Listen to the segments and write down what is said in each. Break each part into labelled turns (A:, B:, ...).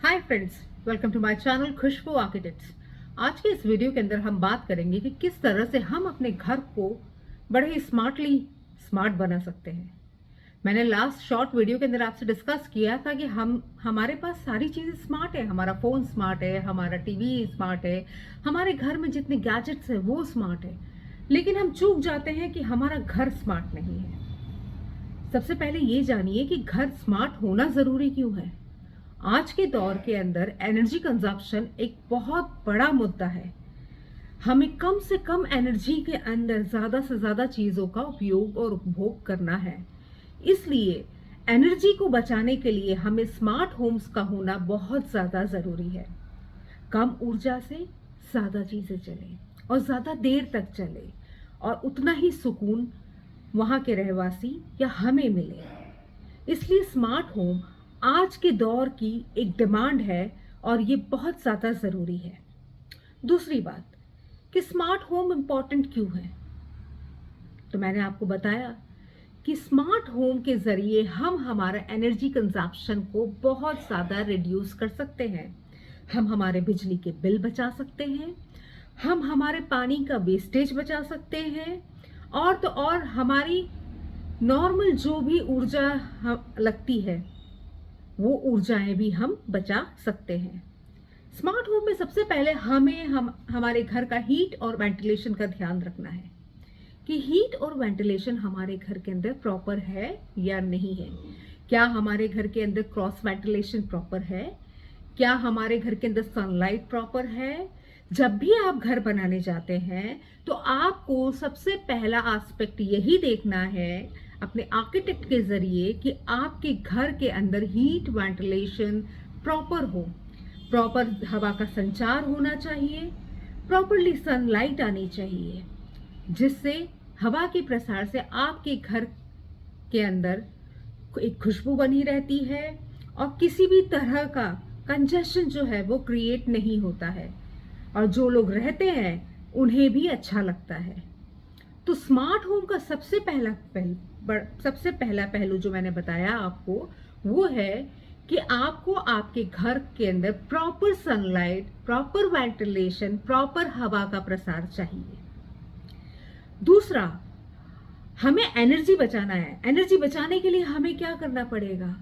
A: Hi friends, welcome to my channel Khushboo architects. आज के इस वीडियो के अंदर हम बात करेंगे कि किस तरह से हम अपने घर को बड़े ही स्मार्ट बना सकते हैं। मैंने लास्ट शॉर्ट वीडियो के अंदर आपसे डिस्कस किया था कि हमारे पास सारी चीज़ें स्मार्ट है। हमारा फ़ोन स्मार्ट है, हमारा टीवी स्मार्ट है, हमारे घर में जितने गैजेट्स हैं वो स्मार्ट है, लेकिन हम चूक जाते हैं कि हमारा घर स्मार्ट नहीं है। सबसे पहले ये जानिए कि घर स्मार्ट होना ज़रूरी क्यों है। आज के दौर के अंदर एनर्जी कंजप्शन एक बहुत बड़ा मुद्दा है। हमें कम से कम एनर्जी के अंदर ज़्यादा से ज़्यादा चीज़ों का उपयोग और उपभोग करना है। इसलिए एनर्जी को बचाने के लिए हमें स्मार्ट होम्स का होना बहुत ज़्यादा ज़रूरी है। कम ऊर्जा से ज़्यादा चीज़ें चलें और ज़्यादा देर तक चले और उतना ही सुकून वहाँ के रहवासी या हमें मिले। इसलिए स्मार्ट होम आज के दौर की एक डिमांड है और ये बहुत ज़्यादा ज़रूरी है। दूसरी बात कि स्मार्ट होम इम्पॉर्टेंट क्यों है, तो मैंने आपको बताया कि स्मार्ट होम के ज़रिए हम हमारा एनर्जी कंजप्शन को बहुत ज़्यादा रिड्यूस कर सकते हैं। हम हमारे बिजली के बिल बचा सकते हैं, हम हमारे पानी का वेस्टेज बचा सकते हैं, और तो और हमारी नॉर्मल जो भी ऊर्जा लगती है वो ऊर्जाएं भी हम बचा सकते हैं। स्मार्ट होम में सबसे पहले हमारे घर का हीट और वेंटिलेशन का ध्यान रखना है कि हीट और वेंटिलेशन हमारे घर के अंदर प्रॉपर है या नहीं है। क्या हमारे घर के अंदर क्रॉस वेंटिलेशन प्रॉपर है? क्या हमारे घर के अंदर सनलाइट प्रॉपर है? जब भी आप घर बनाने जाते हैं तो आपको सबसे पहला एस्पेक्ट यही देखना है अपने आर्किटेक्ट के जरिए कि आपके घर के अंदर हीट वेंटिलेशन प्रॉपर हो, प्रॉपर हवा का संचार होना चाहिए, प्रॉपरली सनलाइट आनी चाहिए, जिससे हवा के प्रसार से आपके घर के अंदर एक खुशबू बनी रहती है और किसी भी तरह का कंजेशन जो है वो क्रिएट नहीं होता है और जो लोग रहते हैं उन्हें भी अच्छा लगता है। तो स्मार्ट होम का सबसे पहला पहलू जो मैंने बताया आपको वो है कि आपको आपके घर के अंदर proper sunlight, proper ventilation, proper हवा का प्रसार चाहिए। दूसरा, हमें एनर्जी बचाना है। एनर्जी बचाने के लिए हमें क्या करना पड़ेगा?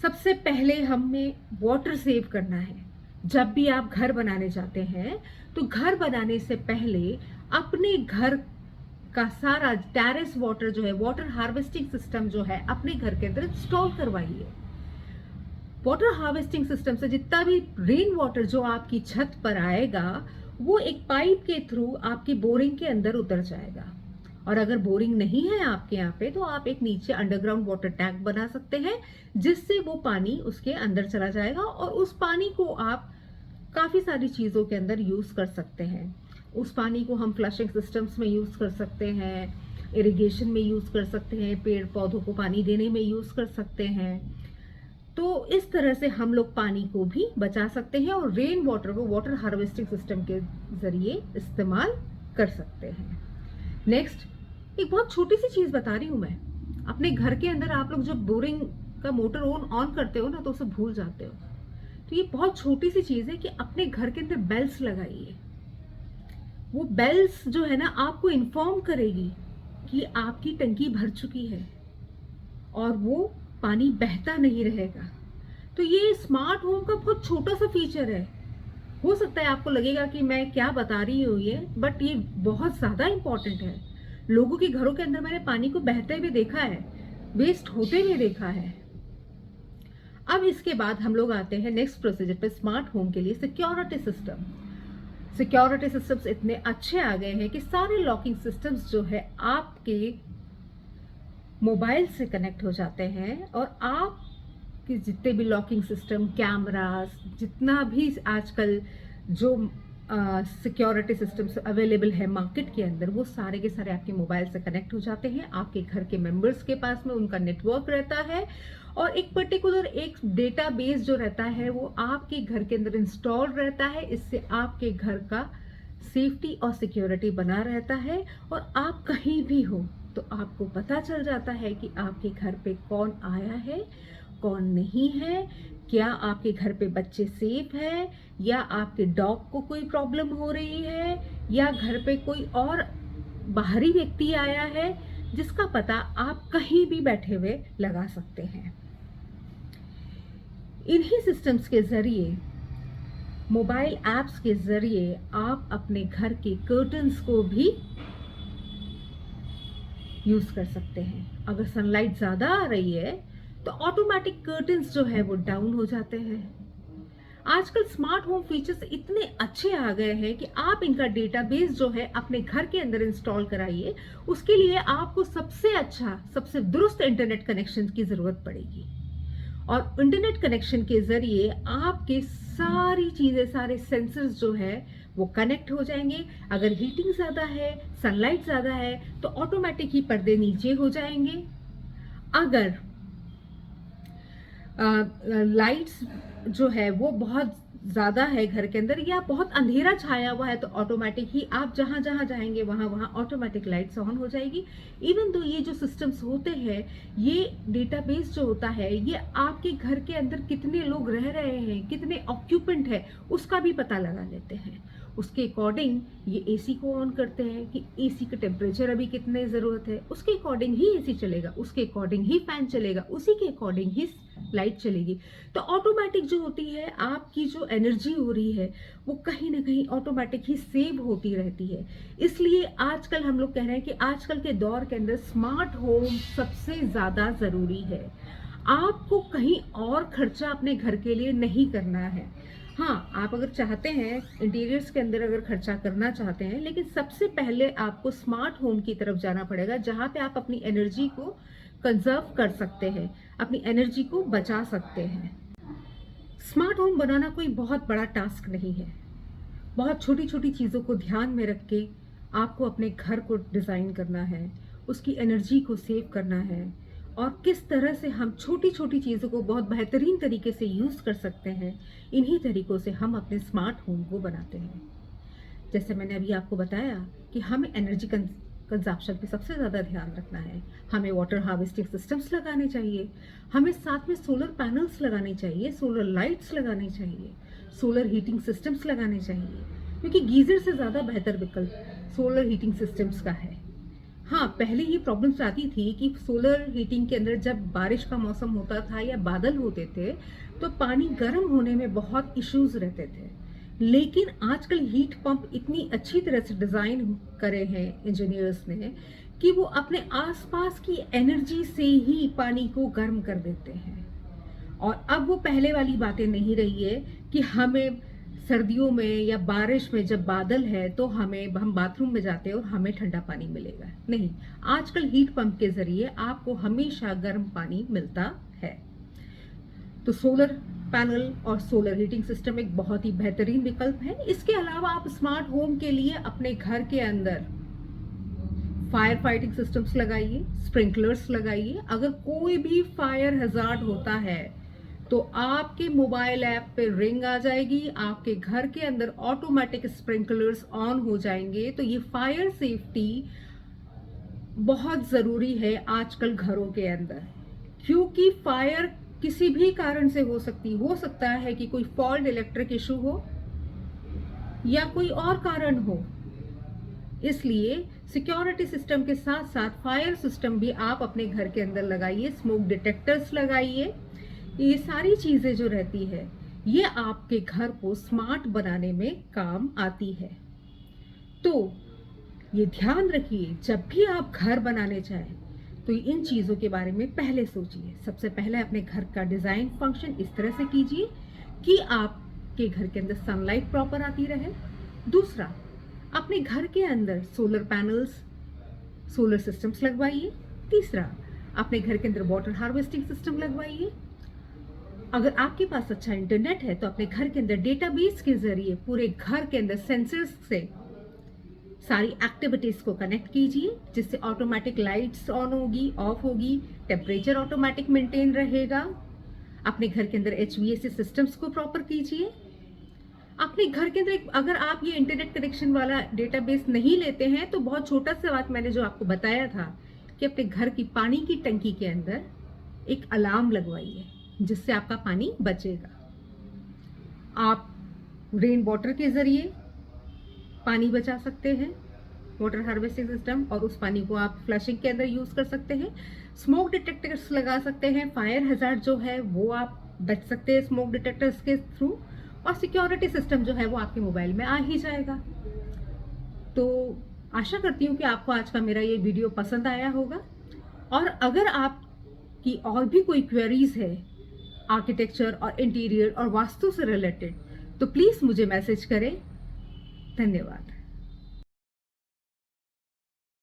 A: सबसे पहले हमें वाटर सेव करना है। जब भी आप घर बनाने जाते हैं तो घर बनाने से पहले अपने घर का सारा टेरेस वाटर जो है, वाटर हार्वेस्टिंग सिस्टम जो है, अपने घर के अंदर इंस्टॉल करवाइए। वाटर हार्वेस्टिंग सिस्टम से जितना भी रेन वाटर जो आपकी छत पर आएगा वो एक पाइप के थ्रू आपकी बोरिंग के अंदर उतर जाएगा। और अगर बोरिंग नहीं है आपके यहाँ पे तो आप एक नीचे अंडरग्राउंड वाटर टैंक बना सकते हैं, जिससे वो पानी उसके अंदर चला जाएगा और उस पानी को आप काफी सारी चीजों के अंदर यूज कर सकते हैं। उस पानी को हम फ्लशिंग सिस्टम्स में यूज कर सकते हैं, इरिगेशन में यूज कर सकते हैं, पेड़ पौधों को पानी देने में यूज कर सकते हैं। तो इस तरह से हम लोग पानी को भी बचा सकते हैं और रेन वाटर को वाटर हार्वेस्टिंग सिस्टम के जरिए इस्तेमाल कर सकते हैं। नेक्स्ट, एक बहुत छोटी सी चीज बता रही हूं मैं। अपने घर के अंदर आप लोग जब बोरिंग का मोटर ऑन करते हो ना तो उसे भूल जाते हो। तो ये बहुत छोटी सी चीज है कि अपने घर के अंदर बेल्स लगाइए। वो बेल्स जो है ना आपको इन्फॉर्म करेगी कि आपकी टंकी भर चुकी है और वो पानी बहता नहीं रहेगा। तो ये स्मार्ट होम का बहुत छोटा सा फीचर है। हो सकता है आपको लगेगा कि मैं क्या बता रही हूँ ये, बट ये बहुत ज्यादा इंपॉर्टेंट है। लोगों के घरों के अंदर मैंने पानी को बहते हुए देखा है, वेस्ट होते हुए देखा है। अब इसके बाद हम लोग आते हैं नेक्स्ट प्रोसीजर पे, स्मार्ट होम के लिए सिक्योरिटी सिस्टम। सिक्योरिटी सिस्टम्स इतने अच्छे आ गए हैं कि सारे लॉकिंग सिस्टम्स जो है आपके मोबाइल से कनेक्ट हो जाते हैं और आपके जितने भी लॉकिंग सिस्टम, कैमरास, जितना भी आजकल जो सिक्योरिटी सिस्टम्स अवेलेबल है मार्केट के अंदर, वो सारे के सारे आपके मोबाइल से कनेक्ट हो जाते हैं। आपके घर के मेंबर्स के पास में उनका नेटवर्क रहता है और एक पर्टिकुलर एक डेटाबेस जो रहता है वो आपके घर के अंदर इंस्टॉल रहता है। इससे आपके घर का सेफ्टी और सिक्योरिटी बना रहता है और आप कहीं भी हो तो आपको पता चल जाता है कि आपके घर पे कौन आया है, कौन नहीं है, क्या आपके घर पे बच्चे सेफ है, या आपके डॉग को कोई प्रॉब्लम हो रही है, या घर पे कोई और बाहरी व्यक्ति आया है, जिसका पता आप कहीं भी बैठे हुए लगा सकते हैं। इन्हीं सिस्टम्स के जरिए, मोबाइल ऐप्स के जरिए आप अपने घर के कर्टन्स को भी यूज कर सकते हैं। अगर सनलाइट ज्यादा आ रही है तो ऑटोमेटिक कर्टन्स जो है वो डाउन हो जाते हैं। आजकल स्मार्ट होम फीचर्स इतने अच्छे आ गए हैं कि आप इनका डेटाबेस जो है अपने घर के अंदर इंस्टॉल कराइए। उसके लिए आपको सबसे अच्छा, सबसे दुरुस्त इंटरनेट कनेक्शन की जरूरत पड़ेगी, और इंटरनेट कनेक्शन के जरिए आपके सारी चीजें, सारे सेंसर्स जो है वो कनेक्ट हो जाएंगे। अगर हीटिंग ज्यादा है, सनलाइट ज्यादा है, तो ऑटोमेटिक ही पर्दे नीचे हो जाएंगे। अगर लाइट्स जो है वो बहुत ज्यादा है घर के अंदर, या बहुत अंधेरा छाया हुआ है, तो ऑटोमेटिक ही आप जहां जहां जाएंगे वहां वहां ऑटोमेटिक लाइट्स ऑन हो जाएगी। इवन तो ये जो सिस्टम्स होते हैं, ये डेटाबेस जो होता है, ये आपके घर के अंदर कितने लोग रह रहे हैं, कितने ऑक्यूपेंट है, उसका भी पता लगा लेते हैं। उसके अकॉर्डिंग ये एसी को ऑन करते हैं कि एसी का टेम्परेचर अभी कितने ज़रूरत है, उसके अकॉर्डिंग ही एसी चलेगा, उसके अकॉर्डिंग ही फैन चलेगा, उसी के अकॉर्डिंग ही लाइट चलेगी। तो ऑटोमेटिक जो होती है, आपकी जो एनर्जी हो रही है वो कहीं ना कहीं ऑटोमेटिक ही सेव होती रहती है। इसलिए आजकल हम लोग कह रहे हैं कि आजकल के दौर के अंदर स्मार्ट होम सबसे ज़्यादा ज़रूरी है। आपको कहीं और खर्चा अपने घर के लिए नहीं करना है। हाँ, आप अगर चाहते हैं इंटीरियर्स के अंदर अगर खर्चा करना चाहते हैं, लेकिन सबसे पहले आपको स्मार्ट होम की तरफ जाना पड़ेगा, जहां पे आप अपनी एनर्जी को कंजर्व कर सकते हैं, अपनी एनर्जी को बचा सकते हैं। स्मार्ट होम बनाना कोई बहुत बड़ा टास्क नहीं है। बहुत छोटी छोटी चीज़ों को ध्यान में रख के आपको अपने घर को डिज़ाइन करना है, उसकी एनर्जी को सेव करना है, और किस तरह से हम छोटी छोटी चीज़ों को बहुत बेहतरीन तरीके से यूज़ कर सकते हैं, इन्हीं तरीकों से हम अपने स्मार्ट होम को बनाते हैं। जैसे मैंने अभी आपको बताया कि हमें एनर्जी कंजप्शन पे सबसे ज़्यादा ध्यान रखना है, हमें वाटर हार्वेस्टिंग सिस्टम्स लगाने चाहिए, हमें साथ में सोलर पैनल्स लगाने चाहिए, सोलर लाइट्स लगानी चाहिए, सोलर हीटिंग सिस्टम्स लगाने चाहिए, क्योंकि गीजर से ज़्यादा बेहतर विकल्प सोलर हीटिंग सिस्टम्स का है। हाँ, पहले ये प्रॉब्लम्स आती थी कि सोलर हीटिंग के अंदर जब बारिश का मौसम होता था या बादल होते थे, तो पानी गर्म होने में बहुत इश्यूज रहते थे। लेकिन आजकल हीट पंप इतनी अच्छी तरह से डिज़ाइन करे हैं इंजीनियर्स ने कि वो अपने आसपास की एनर्जी से ही पानी को गर्म कर देते हैं। और अब वो पहले वाली बातें नहीं रही है कि हमें सर्दियों में या बारिश में जब बादल है तो हम बाथरूम में जाते हैं और हमें ठंडा पानी मिलेगा। नहीं, आजकल हीट पंप के जरिए आपको हमेशा गर्म पानी मिलता है। तो सोलर पैनल और सोलर हीटिंग सिस्टम एक बहुत ही बेहतरीन विकल्प है। इसके अलावा आप स्मार्ट होम के लिए अपने घर के अंदर फायर फाइटिंग सिस्टम्स लगाइए, स्प्रिंकलर्स लगाइए। अगर कोई भी फायर हैजार्ड होता है तो आपके मोबाइल ऐप पे रिंग आ जाएगी, आपके घर के अंदर ऑटोमेटिक स्प्रिंकलर्स ऑन हो जाएंगे। तो ये फायर सेफ्टी बहुत जरूरी है आजकल घरों के अंदर, क्योंकि फायर किसी भी कारण से हो सकता है कि कोई फॉल्ट, इलेक्ट्रिक इशू हो या कोई और कारण हो। इसलिए सिक्योरिटी सिस्टम के साथ साथ फायर सिस्टम भी आप अपने घर के अंदर लगाइए, स्मोक डिटेक्टर्स लगाइए। ये सारी चीजें जो रहती है, ये आपके घर को स्मार्ट बनाने में काम आती है। तो ये ध्यान रखिए, जब भी आप घर बनाने चाहें तो इन चीज़ों के बारे में पहले सोचिए। सबसे पहले अपने घर का डिज़ाइन फंक्शन इस तरह से कीजिए कि आपके घर के अंदर सनलाइट प्रॉपर आती रहे। दूसरा, अपने घर के अंदर सोलर पैनल्स, सोलर सिस्टम्स लगवाइए। तीसरा, अपने घर के अंदर वाटर हार्वेस्टिंग सिस्टम लगवाइए। अगर आपके पास अच्छा इंटरनेट है तो अपने घर के अंदर डेटाबेस के जरिए पूरे घर के अंदर सेंसर्स से सारी एक्टिविटीज को कनेक्ट कीजिए, जिससे ऑटोमेटिक लाइट्स ऑन होगी, ऑफ होगी, टेम्परेचर ऑटोमेटिक मेंटेन रहेगा। अपने घर के अंदर HVAC सिस्टम्स को प्रॉपर कीजिए। अपने घर के अंदर अगर आप ये इंटरनेट कनेक्शन वाला डेटाबेस नहीं लेते हैं तो बहुत छोटा सा बात मैंने जो आपको बताया था कि अपने घर की पानी की टंकी के अंदर एक अलार्म लगवाइए। जिससे आपका पानी बचेगा। आप रेन वाटर के ज़रिए पानी बचा सकते हैं, वाटर हार्वेस्टिंग सिस्टम, और उस पानी को आप फ्लशिंग के अंदर यूज़ कर सकते हैं। स्मोक डिटेक्टर्स लगा सकते हैं, फायर हैज़ार्ड जो है वो आप बच सकते हैं स्मोक डिटेक्टर्स के थ्रू, और सिक्योरिटी सिस्टम जो है वो आपके मोबाइल में आ ही जाएगा। तो आशा करती हूँ कि आपको आज का मेरा ये वीडियो पसंद आया होगा, और अगर आपकी और भी कोई क्वेरीज है आर्किटेक्चर और इंटीरियर और वास्तु से रिलेटेड, तो प्लीज़ मुझे मैसेज करें। धन्यवाद।